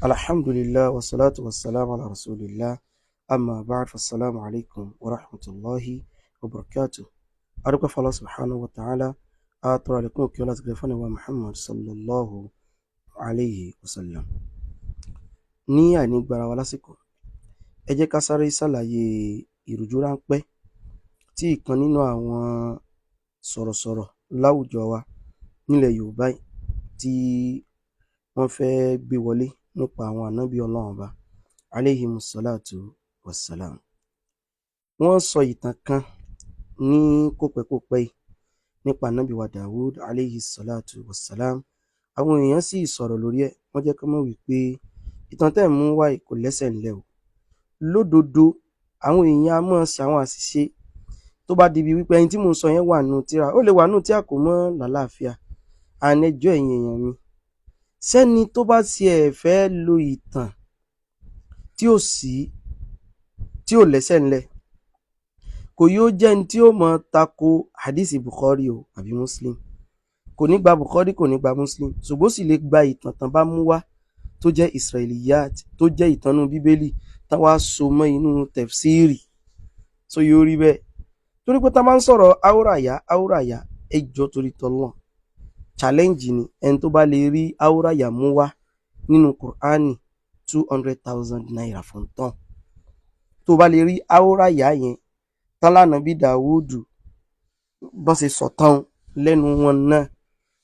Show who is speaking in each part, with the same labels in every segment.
Speaker 1: Alhamdulillah wa salatu wa salam ala rasulillah amma ba'd fassalamu alaikum wa rahmatullahi wa barakatuh. Adúpẹ́ fún Allah subhanahu wa ta'ala a tọrọ àlékún kí ọlá ti gbé fún wa Muhammad sallallahu alayhi wa sallam. Ní àìní gbára wa lásìkò, ẹ jẹ́ ká sáré ṣàlàyé ìrújú ráńpẹ́ tí ìkan nínú àwọn sọ̀rọ̀sọ̀rọ̀ láwùjọ wa nílẹ̀ Yorùbá tí wọ́n fẹ́ gbé wọlé nípa àwọn ànábì Ọlọ́run Ọba alayhimu salatu wassalam. Wọ́n sọ ìtàn kan ní kópẹ́kópẹ́ yìí nípa ànábì wa Dawud alayhi salatu wassalam. Àwọn èèyàn sì sọ̀rọ̀ lórí ẹ̀, wọ́n jẹ́ ká mọ̀ wípé ìtàn tẹ́ mú wá kò lẹ́sẹ̀ ńlẹ̀ o. Lódodo àwọn èèyàn á mọ̀ sí àwọn àṣìṣe tó bá di bí wípé ẹni tí mò ń sọ yẹn wà nù tírà, ó lè wà nù tírà kò mọ́ lálàáfíà. Ànẹjọ́ ẹ̀yin èèyàn mi, sẹ́ni tó bá tiẹ̀ fẹ́ lo ìtàn tí ò lẹ́sẹ̀ ńlẹ̀, kò yóò jẹ́ ní tí ó mọ̀ tako hadisi Bukhari o àbí Muslim. Kò ní gba Bukhari, kò ní gba Muslim, ṣùgbọ́n sì lè gba ìtàn tán bá mú wá tó jẹ́ Israeliyat, tó jẹ́ ìtànú Bíbélì tán wá so mọ́ inú tafsiri. So yóò rí bẹ́ẹ̀. Torí pé tá máa ń sọ̀rọ̀ áwòràyà ẹjọ́ torí tọ́lọ́ challenge ni ẹni tó bá lè rí áwòràyà mú wá nínú Kùránì 200,000 naira fún tán. Tó bá lè rí áwòràyà yẹn tán lánàá bí Dàwúdù bọ́n ṣe sọ̀tàn lẹ́nu wọn náà,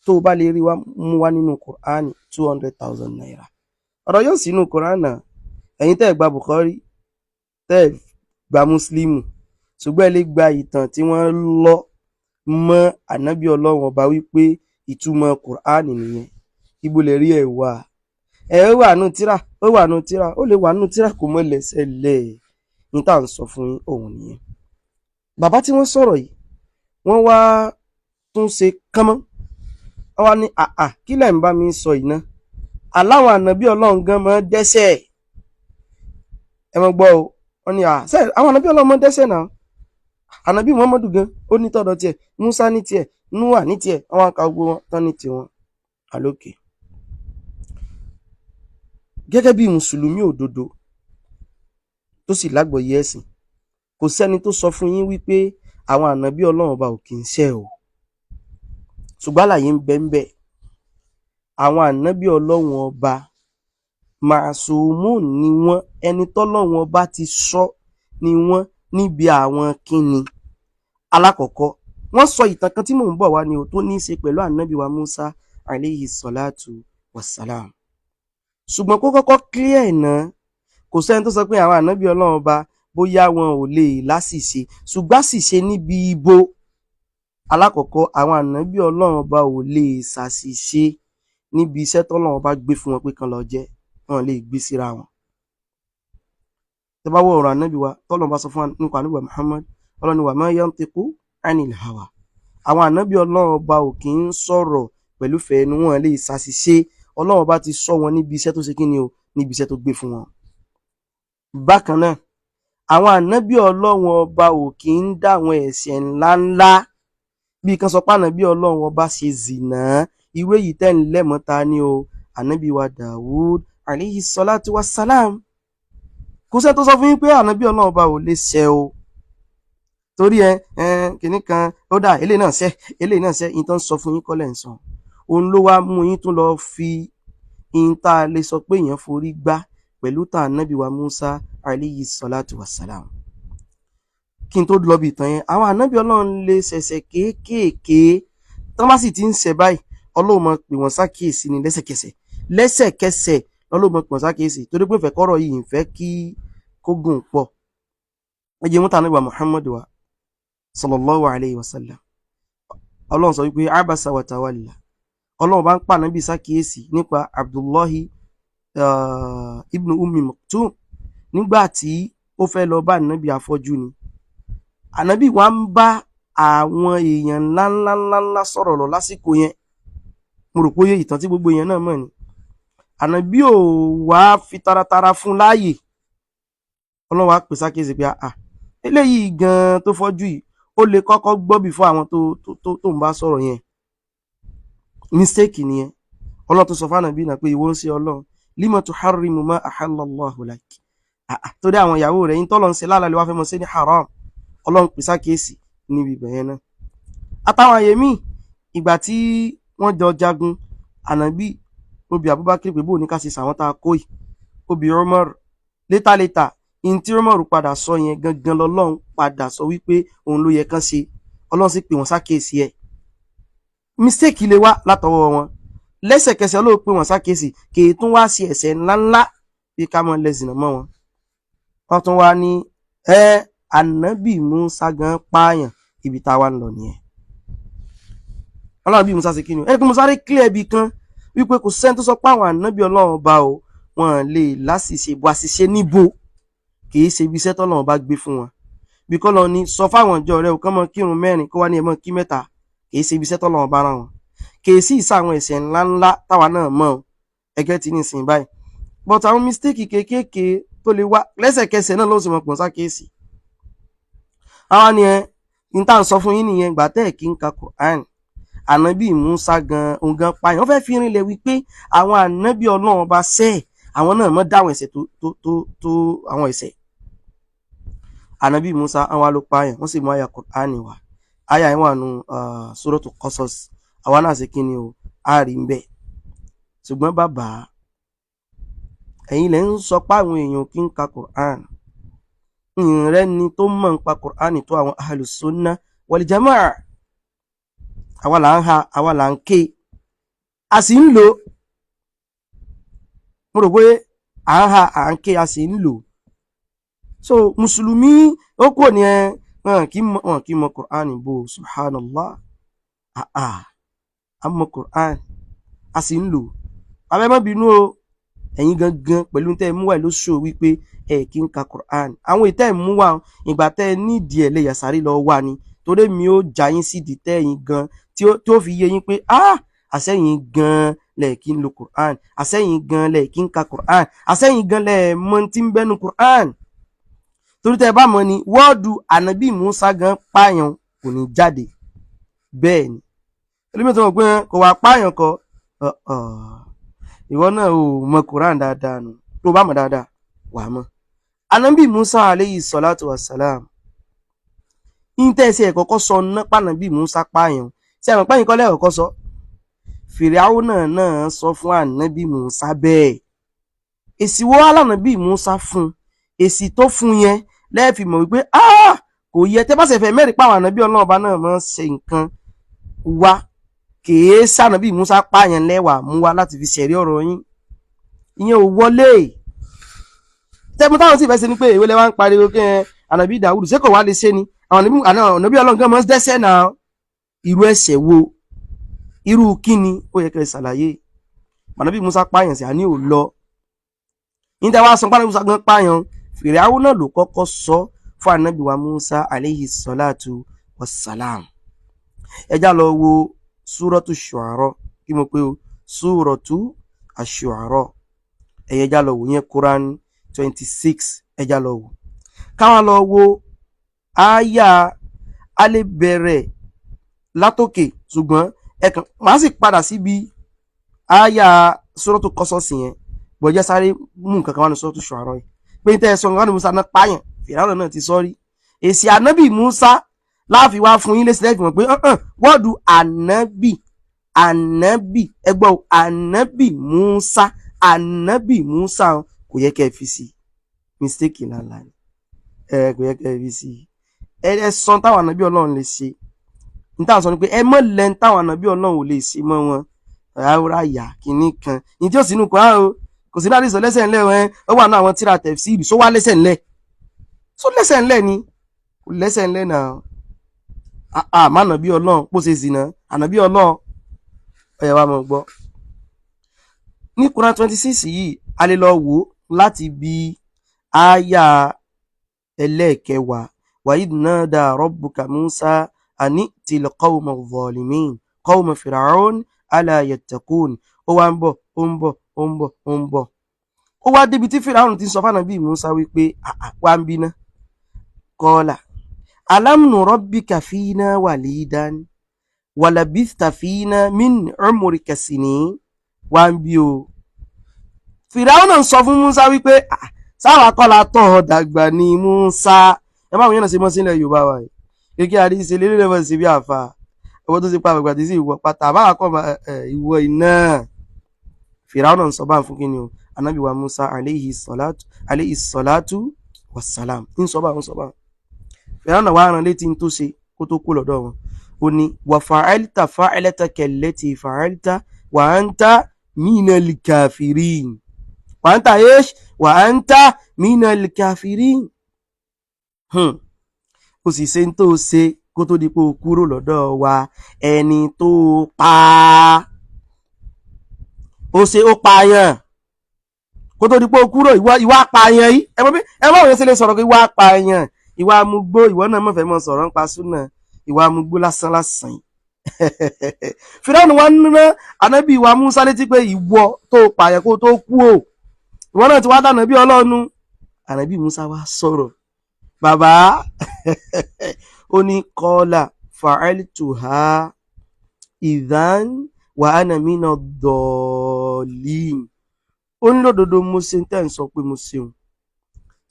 Speaker 1: tó bá lè rí mú wá nínú Kùránì 200,000 naira. Ọ̀rọ̀ yóò sínú Kùránì náà, ẹ̀yin tẹ́ gba Bukhari, tẹ́ gba Muslimu, ṣùgbọ́n ẹ lè gba ìtàn tí wọ́n lọ mọ́ ànábì Ọlọ́run Ọba wípé ìtumọ̀ Kùránì nìyẹn. Ibo lè rí ẹ̀ wà? Ẹ̀ wà nù tírà, ó wà nù tírà, ó lè wà nù tírà kò mọ́ lẹ́sẹ̀ lẹ̀. Ní tá à ń sọ fún yín òun nìyẹn. Bàbá tí wọ́n sọ̀rọ̀ yìí, wọ́n wá tún ṣe kánmọ́. Wọ́n wá ní kí lẹ̀ ń bá mi sọ yìí náà? Aláwọn ànábì Ọlọ́run gan mọ́ dẹ́ṣẹ̀. Ẹ mọ́ gbọ́ o, wọ́n ní àwọn ànábì Ọlọ́run mọ́ dẹ́ṣẹ̀ náà. Ànábì Muhammadu gan ó ní tọ̀dọ̀ tiẹ̀, Musa ní tiẹ̀, Nuwa ní tiẹ̀, àwọn aka gbogbo wọn tán ní tiwọn. Àlókè. Gẹ́gẹ́ bí Mùsùlùmí òdodo tó sì lágbọ̀ọ́yé ẹ̀sìn, kò sẹ́ni tó sọ fún yín wípé àwọn ànábì Ọlọ́run Ọba ò kì í ṣẹ̀ o. Ṣùgbọ́n àlàyé ń bẹ. Àwọn ànábì Ọlọ́run Ọba màsùmùn ni wọ́n, ẹni tọ́lọ́run Ọba ti sọ ni wọ́n níbi àwọn kíni. Alákọ̀ọ́kọ́, wọ́n sọ ìtàn kan tí mò ń bọ̀ wá ni o tó ní í ṣe pẹ̀lú ànábì wa Musa alayhi salatu wassalam. Ṣùgbọ́n kó kọ́kọ́ clear náà, kò sẹ́ni tó sọ pé àwọn ànábì Ọlọ́run Ọba bóyá wọn ò lè láṣìṣe, ṣùgbọ́n àṣìṣe níbi ibo. Alákọ̀ọ́kọ́, àwọn ànábì Ọlọ́run Ọba ò lè ṣàṣìṣe níbi iṣẹ́ tọ́lọ́run Ọba gbé fún wọn pé kan lọ jẹ́, wọn lè gbé síra wọn. Tẹ́ bá wo ọ̀rọ̀ ànábì wa tọ́lọ́run bá sọ fún nípa ànábì wa Muhammad, Ọlọ́run ní wa ma yantiqu anil hawa. Àwọn ànábì Ọlọ́run Ọba ò kì í sọ̀rọ̀ pẹ̀lú fẹ̀ẹ́nu, wọn lè ṣàṣìṣe. Ọlọ́run Ọba ti sọ wọn níbi iṣẹ́ tó ṣe kíni o, níbi iṣẹ́ tó gbé fún wọn. Bákan náà, àwọn ànábì Ọlọ́run Ọba ò kì í dá àwọn ẹ̀ṣẹ̀ ńláńlá bí kan sọ pé ànábì Ọlọ́run Ọba ṣe zìnà. Ìwé yìí tẹ́ ń lẹ́mọ́ta ni o, ànábì wa Dawud alayhi salatu wassalam. Kò sẹ́ tó sọ fún yín pé ànábì Ọlọ́run Ọba ò lè ṣẹ̀ o. Torí kìíní kan ó dà eléyìí náà ṣẹ̀, ìtàn sọ fún yín kọ́lẹ̀ ń sọ. Òun ló wá mú yín tún lọ fi ìta lè sọ pé èèyàn forí gbá pẹ̀lú tàn ànábì wa Musa alayhi salatu wassalam. Kí n tó lọ bí ìtàn yẹn, àwọn ànábì Ọlọ́run lè ṣẹ̀ṣẹ̀ kéékèèké tán bá sì ti ń ṣẹ̀ báyìí, Ọlọ́run mọ̀ pé wọ́n ṣàkíyèsí ni lẹ́sẹ̀kẹsẹ̀ Ọlọ́run mọ̀ pé wọ́n ṣàkíyèsí. Torí pé ìfẹ́ kọ́rọ̀ yìí ń fẹ́ kí kó gùn pọ̀. Ẹ jẹ́ mú tàn ànábì wa Muhammad wa sallallahu alayhi wa sallam. Ọlọ́run sọ wípé abasa wa tawalla. Ọlọ́run bá ń pa ànábì ṣàkíyèsí nípa Abdullahi ibn Ummi Maktum nígbà tí ó fẹ́ lọ bá ànábì afọ́jú ni. Ànábì wa ń bá àwọn èèyàn ńláńláńlá sọ̀rọ̀ lọ lásìkò yẹn. Mo rò pé ìtàn tí gbogbo èèyàn náà mọ̀ ni. Ànábì ò wá fi taratara fún láàyè. Ọlọ́run wá pè sákèsí pé eléyìí gan tó fọ́jú yìí ó lè kọ́kọ́ gbọ́ bí fún àwọn tó ń bá sọ̀rọ̀ yẹn. Mistake nìyẹn. Ọlọ́run tó sọ fún ànábì náà pé ìwọ ń ṣe Ọlọ́run lima tuharrimu ma ahalla Allahu lak. Torí àwọn ìyàwó rẹ̀ yín tọ́lọ́run ṣe lálàá lè wá fẹ́ mọ́ sí ní haram, ọlọ́run pè sákèésì níbi ìbẹ̀yẹn náà. Àtàwọn àyè míì, ìgbà tí wọ́n jọ jagun, ànábì obì Abubakar pé bóò ní ká ṣe sàwọn tá a kó yìí, obì Umar létà in tí Umar padà sọ yẹn gangan lọ́lọ́run padà sọ wípé òun ló yẹ kán ṣe, ọlọ́run sì pè wọ́n sákèésì ẹ̀. Mistake lè wá látọwọ́ wọn, lẹ́sẹ̀kẹsẹ̀ ló pè wọ́n sákèésì, kì í tún wá sí ẹ̀ṣẹ̀ ńláńlá bí ká mọ́ lẹ́sìnà mọ́ wọn. Wọ́n tún wá ní ànábì Musa gan pààyàn, ibi táwa ń lọ nìyẹn. Ọlọ́run bí Musa ṣe kí ni ẹni pé Musa rí clear bí kan wípé kò sẹ́ni tó sọ pé àwọn ànábì Ọlọ́run ọba o wọn lè láṣìṣe bó àṣìṣe níbo, kì í ṣe ibi iṣẹ́ tọ́lọ́run bá gbé fún wọn. Bí kọ́ lọ ní sọ fáwọn ọjọ́ rẹ̀ kán mọ́ kírun 4 kó wá ní ẹ mọ́ kí 3, kì í ṣe ibi iṣẹ́ tọ́lọ́run bá rán wọn. Kì í sì ìsá àwọn ẹ̀ṣẹ̀ ńláńlá táwa náà mọ̀ ẹgẹ́ tí ní ìsìn báyìí. But àwọn mistake kéékèèké tó lè wá lẹ́sẹ̀kẹsẹ̀ náà ló sì mọ̀ pọ̀ sákèésì. Àwọn ni ní tá à ń sọ fún yín nìyẹn, gbà tẹ́ ẹ̀ kí ń ka Quran. Ànábì Musa gan òun gan pààyàn, wọ́n fẹ́ fi rinlẹ̀ wípé àwọn ànábì Ọlọ́run bá ṣẹ̀ àwọn náà mọ́ dáwọn ẹ̀ṣẹ̀ tó àwọn ẹ̀ṣẹ̀. Ànábì Musa àwọn ló pààyàn, wọ́n sì mú àyà Quran wá. Àyà yẹn wà nù Suratul Qasas, àwa náà ṣe kí ni o a rí ń bẹ̀. Ṣùgbọ́n bàbá ẹ̀yin lẹ́ ń sọ pé àwọn èèyàn kí ń ka Quran, ìrẹ́ ni tó mọ̀ ń pa Quran tó àwọn Ahlus Sunnah wal Jama'ah. Àwa là ń ha, àwa là ń ké, a sì ń lò. Mo rò pé à ń ha, à ń ké, a sì ń lò. So mùsùlùmí ó kò ní wọn kì í mọ Quran bò, subhanallah. A mọ Quran, a sì ń lò. Abẹ́ má bínú o, ẹ̀yin gangan pẹ̀lú tẹ́ ẹ mú wá ló ṣó wípé ẹ kì í ka Quran. Àwọn ìtẹ́ ẹ mú wá ìgbà tẹ́ ẹ nídìí ẹ̀ lè yàsáré lọ wà ní, torí mi ó já yín sídìí tẹ́ ẹ̀yin gan tí ó fi yé yín pé àṣẹ́yìn gan lẹ̀ kí ń lo Quran, àṣẹ́yìn gan lẹ̀ kí ń ka Quran, àṣẹ́yìn gan lẹ̀ mọ̀ tí ń bẹ́nu Quran. Torí tẹ́ ẹ bá mọ̀ ni wọ́ọ̀dù ànábì Musa gan pààyàn kò ní jáde bẹ́ẹ̀ ni. Ẹlẹ́mìí tó mọ̀ pé kò wá pààyàn kọ ìwọ náà ò mọ̀ Quran dáadáa nù, tó bá mọ̀ dáadáa wà mọ̀. Ànábì Musa alayhi salatu wassalam ìtẹ́sí ẹ̀ kọ́kọ́ sọ ná pànábì Musa pààyàn, ṣé àwọn pààyàn kọ́ lẹ́ẹ̀ kọ́kọ́ sọ. Fìràwọ́nà náà sọ fún ànábì Musa bẹ́ẹ̀. Èsì wo alánàbì Musa fún, èsì tó fún yẹn lẹ́ẹ̀fì mọ̀ wípé kò yẹ tẹ́ bá ṣe fẹ́ mẹ́rin pàwọn ànábì Ọlọ́run ọba náà máa ń ṣe nǹkan wá, kèé sànábì Musa pààyàn lẹ́wà mú wá láti fi ṣẹ̀rí ọ̀rọ̀ yín, ìyẹn ò wọlé. Tẹ́mú táwọn sì fẹ́ ṣe ni pé ìwé lẹ́wà ń pariwo kí ànábì Dàwúdù ṣé kò wá lè ṣe ni, àwọn ànábì Ọlọ́run gan mọ́ dẹ́ṣẹ̀ náà. Irú ẹ̀ṣẹ̀ wo, irú kíni ó yẹ kẹ́ ṣàlàyé. Ànábì Musa pààyàn sí àní ò lọ. Níta wá sọ pé ànábì Musa gan pààyàn, Fìràwọ́ náà ló kọ́kọ́ sọ fún ànábì wa Musa alayhi salatu wassalam. Ẹjá lọ wo Suratu Shu'ara, kí mo pé o, Suratu Ash-Shu'ara. Ẹjá lọ wo yẹn Quran 26, ẹjá lọ wo. Káwọn lọ wo àyà alẹ́ bẹ̀rẹ̀ látòkè, ṣùgbọ́n ẹ̀kan máa sì padà síbi àyà Suratu Qasas yẹn, bọ̀jẹ́ sáré mú nǹkan kan wá ní Suratu Shu'ara yìí. Pé tẹ́ ẹ sọ nǹkan ní Musa náà pààyàn, Fìràwọ̀ náà ti sọ́rí. Èsì ànábì Musa láàfin wá fún yín lé sílẹ̀ ìgbìmọ̀ pé wọ́ọ̀dù ànábì ẹgbọ́ ànábì Musa kò yẹ kẹ́ ẹ fi sí mistake ńláńlá ni, kò yẹ kẹ́ ẹ fi sí. Ẹ sọ táwọn ànábì Ọlọ́run lè ṣe, ní táwọn sọ ni pé ẹ mọ̀ lẹ́ni táwọn ànábì Ọlọ́run ò lè ṣe mọ́ wọn rárá yà kínní kan ní tí ó sì nù kọ́ kò sí láti sọ lẹ́sẹ̀ ńlẹ̀ wọn ó wà ní àwọn tíra tẹ̀fsírì só wá lẹ́sẹ̀ ńlẹ̀, só lẹ́sẹ̀ ńlẹ̀ ni kò lẹ́sẹ̀ ńlẹ̀ náà. Àmọ́ ànábì Ọlọ́run pò ṣe zìnà, ànábì Ọlọ́run ọ̀yẹ̀ wa mọ̀ gbọ́. Ní Quran 26 yìí a lè lọ wò láti bí àyà ẹlẹ́ẹ̀kẹwàá, wa idh nada rabbuka Musa ani til qawma zalimin qawma Fir'aun ala yattaqun. Ó wá ń bọ̀ ó wá débi tí Fìràwọ̀ ti sọ fún ànábì Musa wípé wá ń bínà qala alam nurabbika fina walidan walabithta fina min umrika sinin. Wá ń bí o, Fìràwọ́nà ń sọ fún Musa wípé sáwà kọ́la tọ́ ọ dàgbà ní Musa. Ẹ máa wọ́n yẹn náà ṣe mọ́ sílẹ̀ Yorùbá wa yìí. Kékeré àdíṣe lélẹ́ lẹ́wọ̀n sí bí àfà. Ọwọ́ tó ti pa àgbàgbà tí sí ìwọ pátá. Àbáwá kọ́ ìwọ iná. Fìràwọ́nà ń sọ bá ń fún kíni o. Ànábì wa Musa alayhi salatu wassalam. ń sọ bá. Fìràwọ́nà wa rán létí tó ṣe kó tó kú lọ́dọ̀ wọn. Ó ní wa fa'alta fa'alataka allati fa'alta wa anta minal kafirin. Wa anta ايش wa anta minal kafirin. Ó sì ṣe ń tó ṣe kó tó di pé ó kúrò lọ́dọ̀ wa ẹni tó pa ó ṣe ó pààyàn kó tó di pé ó kúrò ìwà pààyàn yìí ẹ mọ̀ wọ́n ṣe lè sọ̀rọ̀ pé ìwà pààyàn ìwà amúgbó ìwọ náà mọ̀ fẹ́ mọ̀ sọ̀rọ̀ ń pa súnà ìwà amúgbó lásán lásán yìí. Fíráúnù wa ń ná ànábì wa Mùsá létí pé ìwọ tó pààyàn kó tó kú o ìwọ náà ti wá dànà bí Ọlọ́run. Ànábì Mùsá wá sọ̀rọ̀ bàbá ó ní kọ́lá fa'altuha idhan wa ana mina dọ̀ọ̀lìn. Ó ní lódodo mo ṣe ń tẹ́ ń sọ pé mo ṣeun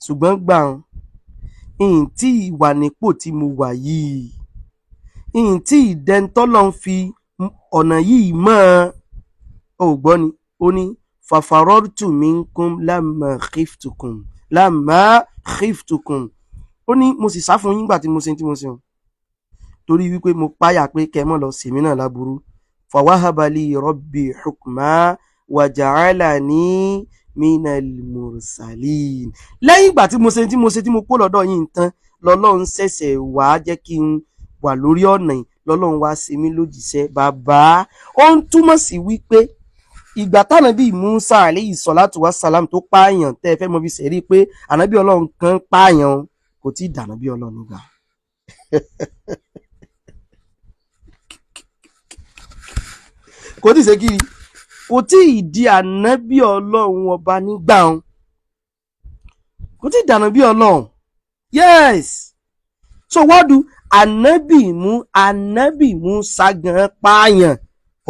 Speaker 1: ṣùgbọ́n gbà ń tí ìwà nípò tí mo wà yìí ń tí ìdẹ́ntọ́lọ́ ń fi ọ̀nà yìí mọ́ ọ gbọ́ ni ó ní fafarortu minkum lamma khiftukum ó ní mo sì sá fún yín gbà tí mo ṣe torí wípé mo páyà pé kẹ́ mọ́ lọ sèmi náà láburú. Fawahabali rabbi hukma waja'alani minal mursalin. Lẹ́yìn ìgbà tí mo ṣe tí mo kó lọ́dọ̀ yín tán lọ́lọ́run ṣẹ̀ṣẹ̀ wá jẹ́ kí n wà lórí ọ̀nà yìí lọ́lọ́run wá ṣe mí lójíṣẹ́. Bàbá ó ń túmọ̀ sí wípé ìgbà tánàbí Musa alayhi salatu wassalam tó pààyàn tẹ́ ẹ fẹ́ mọ fi ṣẹ̀rí pé ànábì Ọlọ́run kan pààyàn kò tí ì dànábì Ọlọ́run nígbà. Kò tí ì ṣe kiri kò tí ì di ànábì Ọlọ́run ọba nígbà wọn kò tí ì dànábì Ọlọ́run. Yes, so what do ànábì Musa gan pààyàn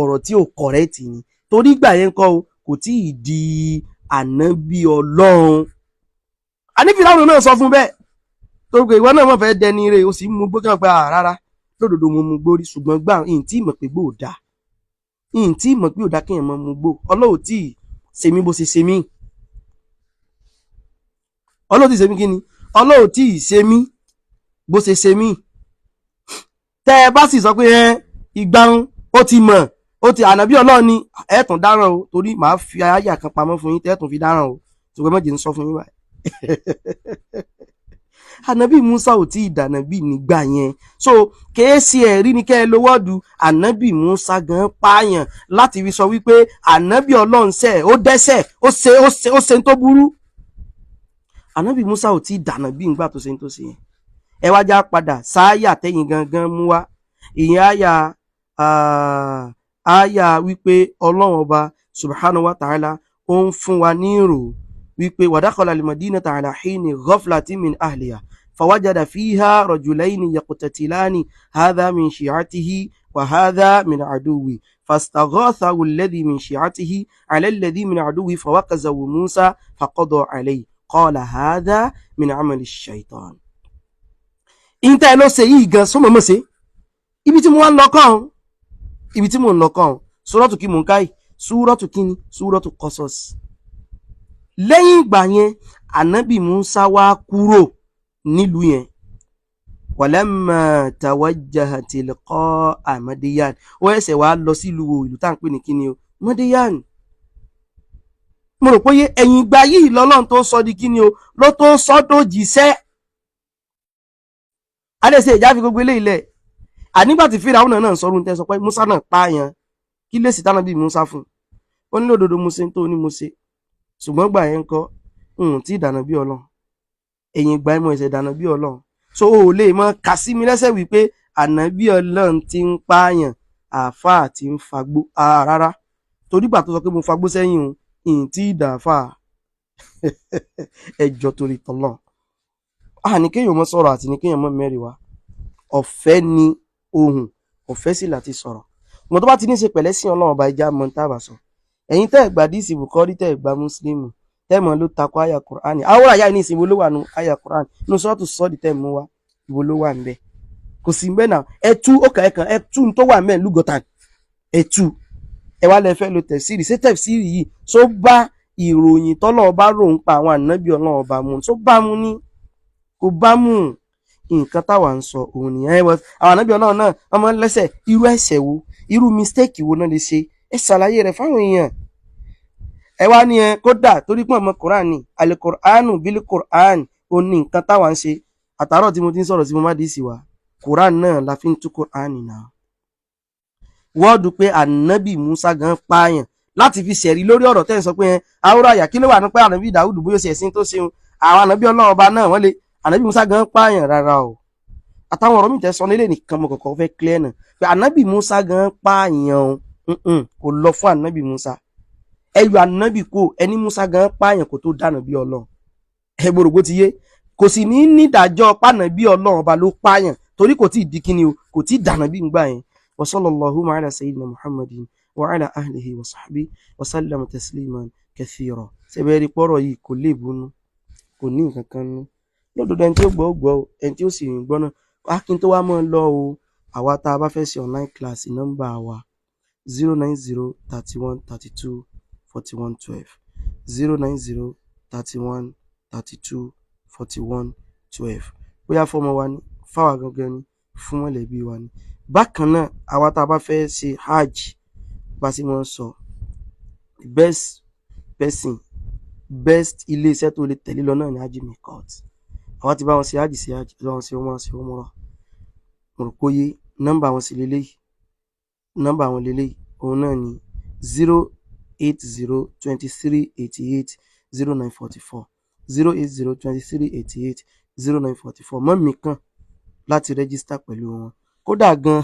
Speaker 1: ọ̀rọ̀ tí ò correct ni torí gbà yẹn kọ́ kò tí ì di ànábì Ọlọ́run. Ànífi láwọn náà sọ fún bẹ́ẹ̀ torí pé ìwọ náà mọ̀ fẹ́ dẹni rẹ̀ ó sì mú gbó kàn gba rárá lódodo mo mú gbórí ṣùgbọ́n gbà ìyìn tí ìmọ̀ pé gbò dá ìyìn tí ìmọ̀ pé ò dá kéèyàn mọ̀ mú gbó. Ọlọ́run tí ṣe mí bó ṣe ṣe mí Ọlọ́run tí ṣe mí kí ni Ọlọ́run tí ṣe mí bó ṣe ṣe mí. Tẹ́ ẹ bá sì sọ pé ìgbà ó ti mọ̀ ó ti ànábì Ọlọ́run ni ẹ tún dáràn o torí màá fi àyà kan pamọ́ fún yín tẹ́ ẹ tún fi dáràn o ṣùgbọ́n mọ̀jẹ̀ ń sọ fún yín báyìí. Ànábì Musa ò tí ì dànábì nígbà yẹn so kéésì ẹ̀rí ni kẹ́ ẹ lówọ́dù ànábì Musa gan pààyàn láti fi sọ wípé ànábì Ọlọ́run ṣẹ̀ ó dẹ́ṣẹ̀ ó ṣe ń tó burú. Ànábì Musa ò tí ì dànábì nígbà tó ṣe ń tó ṣe yẹn. Ẹ wá já padà sáyà tẹ́yìn gangan mú wá ìyẹn àyà wípé Ọlọ́run ọba subhanahu wa ta'ala ó ń fún wa ní ìrò wípé wadakhala al-madinata ala hini ghaflatin min ahliha fawajada fiha rajulaini yaqtatilani hadha min shi'atihi wa hadha min aduwwi fastaghathahu alladhi min shi'atihi ala alladhi min aduwwi fawakazahu Musa faqada alayhi qala hadha min amali ash-shaytan. Ìntẹ́ ló ṣe yìí gan sọ́mọ́ mọ́ ṣe ibi tí mo wá ń lọ kàn súrọ́tù kí mò ń káyì súrọ́tù kí ni súrọ́tù Qasas. Lẹ́yìn ìgbà yẹn ànábì Musa wá kúrò nílùú yẹn walamma tawajjaha tilqa'a Madiyan ó ẹsẹ̀ wá lọ sílùú ìlú tá à ń pè ní kíni o Madiyan. Mo rò pé ẹ̀yìn ìgbà yìí lọ́lọ́run tó sọ di kíni o ló tó sọ tó jíṣẹ́. Adẹ́sẹ̀ ìjà fi gbogbo ilé ilẹ̀ ànígbà tí Fíráúnà náà sọ̀rọ̀ tẹ́ sọ pé Musa náà pààyàn kí lè sì tánàbí Musa fún ó ní lódodo mo ṣe ń tó ní mo ṣe ṣùgbọ́n gbà yẹn kọ́ tí ìdànà bí Ọlọ́run ẹ̀yìn ìgbà ẹ̀mọ́ ẹ̀sẹ̀ ìdànà bí Ọlọ́run so o lè mọ kà sí mi lẹ́sẹ̀ wípé ànábì Ọlọ́run ti ń pààyàn àáfàá ti ń fagbó rárá torí gbà tó sọ pé mo fagbó sẹ́yìn tí ìdàáfà ẹjọ́ torí tọ́lọ́ ní kéèyàn mọ́ sọ̀rọ̀ àti ní kéèyàn mọ́ mẹ́rin wá ọ̀fẹ́ ni ohun ọ̀fẹ́ sì láti sọ̀rọ̀ mo tó bá ti ní ṣe pẹ̀lẹ́ sí Ọlọ́run ọba ìjà mọ́ tá a bá sọ ẹ̀yin tẹ́ ẹ̀ gba díìsì Bukhari tẹ́ ẹ̀ gba Muslim tẹ́ mọ̀ ló takò àyà Kùránì àwòrán àyà ní ìsìn ibo ló wà nù àyà Kùránì nínú sọ́ọ̀tù sọ́ọ̀dì tẹ́ mú wa ibo ló wà ńbẹ̀ kò sí ńbẹ̀ náà ẹ tú òkà ẹ̀kan ẹ tú tó wà ńbẹ̀ lúgọ̀tà ẹ tú ẹ wá lẹ fẹ́ lo tẹ̀fsírì ṣé tẹ̀fsírì yìí tó bá ìròyìn tọ́lọ́run bá rò ń pa àwọn ànábì Ọlọ́run bá mu tó bá mu ní kò bá mu nǹkan táwa ń sọ òun nìyẹn àwọn ànábì Ọlọ́run náà ọmọ lẹ́sẹ̀ irú ẹ̀ṣẹ̀ wo irú mistake wo náà lè ṣe ẹ ṣàlàyé rẹ̀ fáwọn èèyàn ẹ wá ní ẹ kódà torí pé ọmọ Quran ni alikọránù bílí Quran ó ní nǹkan táwa ń ṣe àtàárọ̀ tí mo ti ń sọ̀rọ̀ sí mo má dì í sí wa Quran náà la fi ń tú Quran náà wọ́ọ̀dù pé ànábì Musa gan pààyàn láti fi ṣẹ̀rí lórí ọ̀rọ̀ tẹ́ ń sọ pé àwòrán àyà kí ló wà ní pé ànábì Dàúdù bóyá ṣe ẹ̀sìn tó ṣeun àwọn ànábì Ọlọ́run ọba náà wọ́n lè ànábì Musa gan pààyàn rárá o àtàwọn ọ̀rọ̀ mi tẹ́ sọ nílé nìkan mo kọ̀kọ́ fẹ́ clear náà pé ànábì Musa gan pààyàn kò lọ fún ànábì Musa ẹyọ ànábì kò ẹni Musa gan pààyàn kò tó dànà bí Ọlọ́run ẹ gbòrògbò ti yé kò sì ní nídàájọ́ pàànàbí Ọlọ́run ọba ló pààyàn torí kò tí ì di kíni o kò tí ì dànà bí ngbà yẹn وصلى اللهم على سيدنا محمد وعلى أهله وصحبه وسلم تسليما كثيرا سبيري pọ́rọ̀ yìí kò lè bunú kò ní nǹkan kan nú lọ́dọ̀dọ̀ ẹni tí ó gbọ́ ó gbọ́ ẹni tí ó sì ń gbọ́ náà wá kí n tó wá mọ́ lọ o àwa tá a bá fẹ́ ṣe online class nọ́mbà wa 090 31 32 41 12 090 31 32 41 12 bóyá fọmọ wa ní fáwa gangan ni fún mọ̀lẹ́bí wa ni bákan náà àwa tá a bá fẹ́ ṣe hajj bá sì mọ́ sọ best person best iléeṣẹ́ tó lè tẹ̀lé lọ náà ní hajj mikot àwa ti bá wọn ṣe hajj bá wọn ṣe ọmọ ṣe ọmọ rọ mo rò póye nọ́mbà wọn sì lélẹ́yìí nọ́mbà wọn lélẹ́yìí òun náà ní 080 23 88 0944 080 23 88 0944 mọ́ mi kàn láti rẹ́gísítà pẹ̀lú wọn kódà gan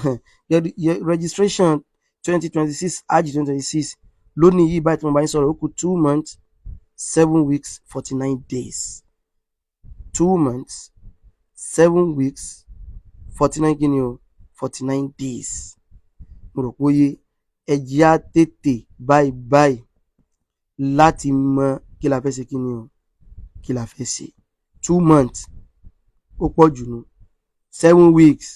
Speaker 1: registration 2026 hajj 2026 lónìí yìí báyìí tí mo bá ń sọ̀rọ̀ ó kù 2 months 7 weeks 49 days 2 months 7 weeks 49 kíni o 49 days mo rò pé ẹjẹ́ á tètè báyìí láti mọ kí la fẹ́ ṣe kíni o kí la fẹ́ ṣe 2 months ó pọ̀ jù nù 7 weeks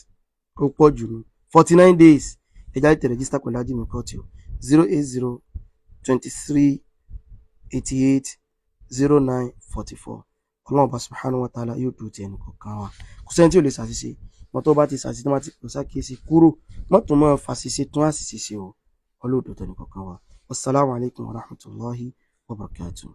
Speaker 1: ó pọ̀ jù nù 49 days ẹjẹ́ á tètè register pẹ̀lú hajj mikot 080 23 88 0944 ọlọ́run bá subhanahu wa ta'ala yóò dúró ti ẹnì kọ̀ọ̀kan wa kò sẹ́ni tí ò lè ṣàṣìṣe mọ́ tó bá ti ṣàṣìṣe tó bá ti pèsè àkíyèsí kúrò mọ́tò mọ́ fàṣìṣe tún àṣìṣe ṣe o ọlọ́run dúró ti ẹnì kọ̀ọ̀kan wa wasalaamu alaykum wa rahmatulahi wa barakatuh.